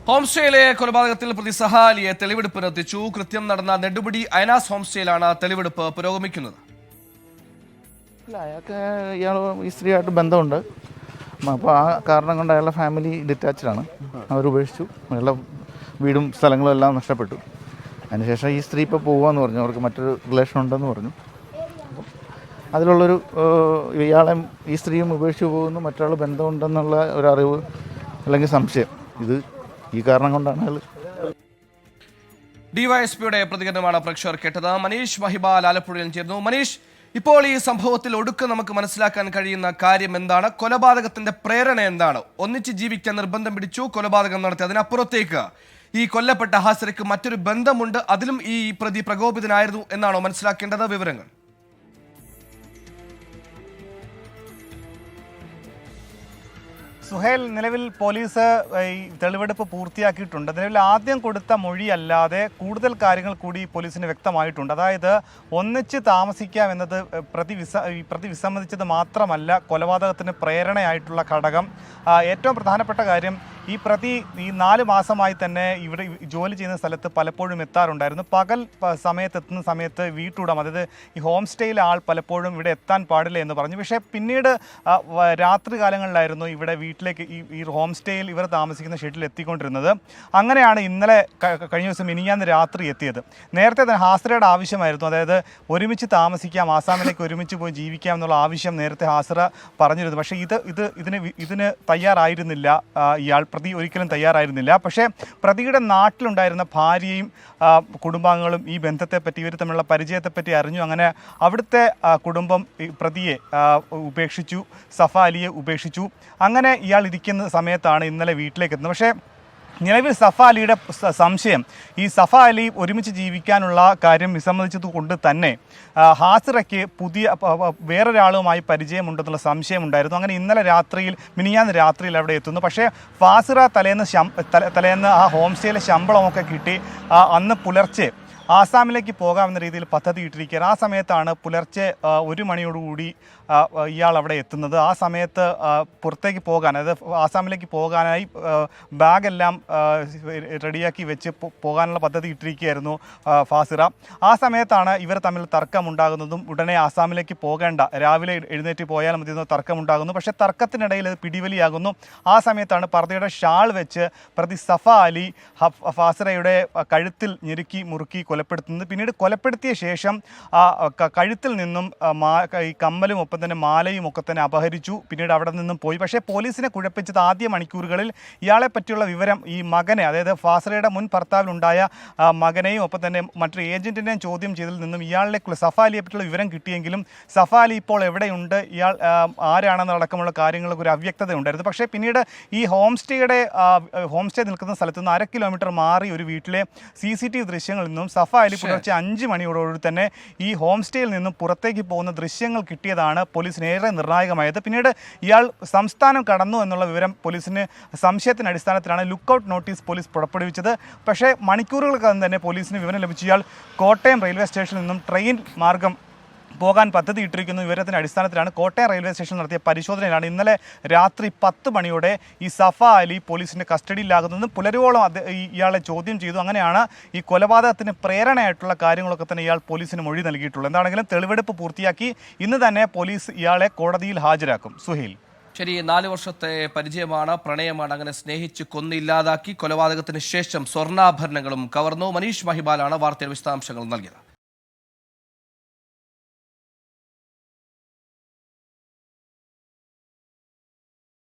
Home സ്റ്റേയിലെ കൊലപാതകത്തിൽ പ്രതി സഹാലിയെ തെളിവെടുപ്പിനെത്തിച്ചു. കൃത്യം നടന്ന നെടുമുടി അയനാസ് ഹോം സ്റ്റേയിലാണ് തെളിവെടുപ്പ് പുരോഗമിക്കുന്നത്. അയാൾക്ക് ഇയാൾ ഈ സ്ത്രീയായിട്ട് ബന്ധമുണ്ട്. അപ്പോൾ ആ കാരണം കൊണ്ട് അയാളുടെ ഫാമിലി ഡിറ്റാച്ച്ഡാണ്. അവരുപേക്ഷിച്ചു. അയാളുടെ വീടും സ്ഥലങ്ങളും എല്ലാം നഷ്ടപ്പെട്ടു. അതിനുശേഷം ഈ സ്ത്രീ ഇപ്പോൾ പോകാമെന്ന് പറഞ്ഞു. അവർക്ക് മറ്റൊരു റിലേഷൻ ഉണ്ടെന്ന് പറഞ്ഞു. അതിലുള്ളൊരു ഇയാളെ ഈ സ്ത്രീയും ഉപേക്ഷിച്ച് പോകുന്നു, മറ്റൊരാൾ ബന്ധമുണ്ടെന്നുള്ള ഒരറിവ് അല്ലെങ്കിൽ സംശയം. ഈ കാരണം കൊണ്ടാണ് അയാൾ. ഡിവൈഎസ്പിയുടെ പ്രതികരണമാണ് പ്രേക്ഷകർ കേട്ടത്. മനീഷ് മഹിബാൽ ആലപ്പുഴയിൽ ചേർന്നു. മനീഷ്, ഇപ്പോൾ ഈ സംഭവത്തിൽ ഒടുക്കം നമുക്ക് മനസ്സിലാക്കാൻ കഴിയുന്ന കാര്യം എന്താണ്? കൊലപാതകത്തിന്റെ പ്രേരണ എന്താണ്? ഒന്നിച്ച് ജീവിക്കാൻ നിർബന്ധം പിടിച്ചു, കൊലപാതകം നടത്തി. അതിനപ്പുറത്തേക്ക് ഈ കൊല്ലപ്പെട്ട ഹാസിറയ്ക്ക് മറ്റൊരു ബന്ധമുണ്ട്, അതിലും ഈ പ്രതി പ്രകോപിതനായിരുന്നു എന്നാണോ മനസ്സിലാക്കേണ്ടത്? വിവരങ്ങൾ. സുഹേൽ, നിലവിൽ പോലീസ് ഈ തെളിവെടുപ്പ് പൂർത്തിയാക്കിയിട്ടുണ്ട്. നിലവിൽ ആദ്യം കൊടുത്ത മൊഴിയല്ലാതെ കൂടുതൽ കാര്യങ്ങൾ കൂടി പോലീസിന് വ്യക്തമായിട്ടുണ്ട്. അതായത് ഒന്നിച്ച് താമസിക്കാം എന്നത് പ്രതി വിസമ്മതിച്ചത് മാത്രമല്ല കൊലപാതകത്തിന് പ്രേരണയായിട്ടുള്ള ഘടകം. ഏറ്റവും പ്രധാനപ്പെട്ട കാര്യം, ഈ പ്രതി ഈ 4 മാസമായി തന്നെ ഇവിടെ ജോലി ചെയ്യുന്ന സ്ഥലത്ത് പലപ്പോഴും എത്താറുണ്ടായിരുന്നു. പകൽ എത്തുന്ന സമയത്ത് വീട്ടുടമ, അതായത് ഈ ഹോം സ്റ്റേയിലെ ആൾ പലപ്പോഴും ഇവിടെ എത്താൻ പാടില്ല എന്ന് പറഞ്ഞു. പക്ഷേ പിന്നീട് രാത്രി കാലങ്ങളിലായിരുന്നു ഇവിടെ വീട്ടിലേക്ക് ഈ ഹോം സ്റ്റേയിൽ ഇവർ താമസിക്കുന്ന ഷെഡിൽ എത്തിക്കൊണ്ടിരുന്നത്. അങ്ങനെയാണ് ഇന്നലെ കഴിഞ്ഞ ദിവസം മിനിഞ്ഞാന്ന് രാത്രി എത്തിയത്. നേരത്തെ തന്നെ ഹാസിറയുടെ ആവശ്യമായിരുന്നു, അതായത് ഒരുമിച്ച് താമസിക്കാം, ആസാമിലേക്ക് ഒരുമിച്ച് പോയി ജീവിക്കാം എന്നുള്ള ആവശ്യം നേരത്തെ ഹാസിറ പറഞ്ഞിരുന്നു. പക്ഷേ ഇതിന് തയ്യാറായിരുന്നില്ല ഇയാൾ. പ്രതി ഒരിക്കലും തയ്യാറായിരുന്നില്ല. പക്ഷേ പ്രതിയുടെ നാട്ടിലുണ്ടായിരുന്ന ഭാര്യയും കുടുംബാംഗങ്ങളും ഈ ബന്ധത്തെപ്പറ്റി, ഇവർ തമ്മിലുള്ള പരിചയത്തെപ്പറ്റി അറിഞ്ഞു. അങ്ങനെ അവിടുത്തെ കുടുംബം പ്രതിയെ ഉപേക്ഷിച്ചു, സഫ അലിയെ ഉപേക്ഷിച്ചു. അങ്ങനെ ഇയാൾ ഇരിക്കുന്ന സമയത്താണ് ഇന്നലെ വീട്ടിലേക്ക് എത്തുന്നത്. പക്ഷേ നിലവിൽ സഫ അലിയുടെ സംശയം, ഈ സഫ അലി ഒരുമിച്ച് ജീവിക്കാനുള്ള കാര്യം വിസമ്മതിച്ചത് കൊണ്ട് തന്നെ ഹാസിറയ്ക്ക് വേറൊരാളുമായി പരിചയമുണ്ടെന്നുള്ള സംശയമുണ്ടായിരുന്നു. അങ്ങനെ ഇന്നലെ മിനിഞ്ഞാന്ന് രാത്രിയിൽ അവിടെ എത്തുന്നു. പക്ഷേ ഫാസിറ തലേന്ന് ആ ഹോം സ്റ്റേയിലെ ശമ്പളമൊക്കെ കിട്ടി അന്ന് പുലർച്ചെ ആസാമിലേക്ക് പോകാമെന്ന രീതിയിൽ പദ്ധതി ഇട്ടിരിക്കുകയാണ്. ആ സമയത്താണ് പുലർച്ചെ 1 മണിയോടുകൂടി ഇയാൾ അവിടെ എത്തുന്നത്. ആ സമയത്ത് പുറത്തേക്ക് പോകാൻ, അതായത് ആസാമിലേക്ക് പോകാനായി ബാഗെല്ലാം റെഡിയാക്കി വെച്ച് പോകാനുള്ള പദ്ധതി ഇട്ടിരിക്കുകയായിരുന്നു ഫാസിറ. ആ സമയത്താണ് ഇവർ തമ്മിൽ തർക്കമുണ്ടാകുന്നതും ഉടനെ ആസാമിലേക്ക് പോകേണ്ട, രാവിലെ എഴുന്നേറ്റ് പോയാൽ മതി എന്ന തർക്കമുണ്ടാകുന്നു. പക്ഷേ തർക്കത്തിനിടയിൽ അത് പിടിവലിയാകുന്നു. ആ സമയത്താണ് പർദ്ദയുടെ ഷാൾ വെച്ച് പ്രതി സഫ അലി ഫാസിറയുടെ കഴുത്തിൽ ഞെരുക്കി മുറുക്കി കൊലപ്പെടുത്തുന്നത്. പിന്നീട് കൊലപ്പെടുത്തിയ ശേഷം കഴുത്തിൽ നിന്നും ഈ കമ്മലും ഒപ്പം തന്നെ മാലയും ഒക്കെ തന്നെ അപഹരിച്ചു. പിന്നീട് അവിടെ നിന്നും പോയി. പക്ഷേ പോലീസിനെ കുഴപ്പിച്ചത് ആദ്യ മണിക്കൂറുകളിൽ ഇയാളെ പറ്റിയുള്ള വിവരം ഈ മകനെ, അതായത് ഫാസിറയുടെ മുൻ ഭർത്താവിനുണ്ടായ മകനെയും ഒപ്പം തന്നെ മറ്റൊരു ഏജന്റിനെയും ചോദ്യം ചെയ്തതിൽ നിന്നും ഇയാളിലേക്കുള്ള സഫ അലിയെ പറ്റിയുള്ള വിവരം കിട്ടിയെങ്കിലും സഫ അലി ഇപ്പോൾ എവിടെയുണ്ട്, ഇയാൾ ആരാണെന്നടക്കമുള്ള കാര്യങ്ങൾക്ക് ഒരു അവ്യക്തത ഉണ്ടായിരുന്നു. പക്ഷേ പിന്നീട് ഈ ഹോം സ്റ്റേ നിൽക്കുന്ന സ്ഥലത്ത് നിന്ന് 1/2 കിലോമീറ്റർ മാറി ഒരു വീട്ടിലെ CCTV ദൃശ്യങ്ങളിൽ നിന്നും സഫ അലി പുലർച്ചെ 5 മണിയോടുകൂടി തന്നെ ഈ ഹോം സ്റ്റേയിൽ നിന്നും പുറത്തേക്ക് പോകുന്ന ദൃശ്യങ്ങൾ കിട്ടിയതാണ് പോലീസിന് ഏറെ നിർണായകമായത്. പിന്നീട് ഇയാൾ സംസ്ഥാനം കടന്നു എന്നുള്ള വിവരം പോലീസിന് സംശയത്തിൻ്റെ അടിസ്ഥാനത്തിലാണ് ലുക്കൌട്ട് നോട്ടീസ് പോലീസ് പുറപ്പെടുവിച്ചത്. പക്ഷേ മണിക്കൂറുകൾക്കകം തന്നെ പോലീസിന് വിവരം ലഭിച്ച ഇയാൾ കോട്ടയം റെയിൽവേ സ്റ്റേഷനിൽ നിന്നും ട്രെയിൻ മാർഗം പോകാൻ പദ്ധതി ഇട്ടിരിക്കുന്ന വിവരത്തിൻ്റെ അടിസ്ഥാനത്തിലാണ് കോട്ടയം റെയിൽവേ സ്റ്റേഷൻ നടത്തിയ പരിശോധനയിലാണ് ഇന്നലെ രാത്രി 10 മണിയോടെ ഈ സഫ അലി പോലീസിൻ്റെ കസ്റ്റഡിയിലാകുന്നതും പുലരുവോളം ഇയാളെ ചോദ്യം ചെയ്തു. അങ്ങനെയാണ് ഈ കൊലപാതകത്തിന് പ്രേരണയായിട്ടുള്ള കാര്യങ്ങളൊക്കെ തന്നെ ഇയാൾ പോലീസിന് മൊഴി നൽകിയിട്ടുള്ളത്. എന്താണെങ്കിലും തെളിവെടുപ്പ് പൂർത്തിയാക്കി ഇന്ന് തന്നെ പോലീസ് ഇയാളെ കോടതിയിൽ ഹാജരാക്കും. സുഹൈൽ, ശരി, 4 വർഷത്തെ പരിചയമാണ്, പ്രണയമാണ്. അങ്ങനെ സ്നേഹിച്ച് കൊന്നില്ലാതാക്കി കൊലപാതകത്തിന് ശേഷം സ്വർണ്ണാഭരണങ്ങളും കവർന്നു. മനീഷ് മഹിബാലാണ് വാർത്തയുടെ വിശദാംശങ്ങൾ നൽകിയത്.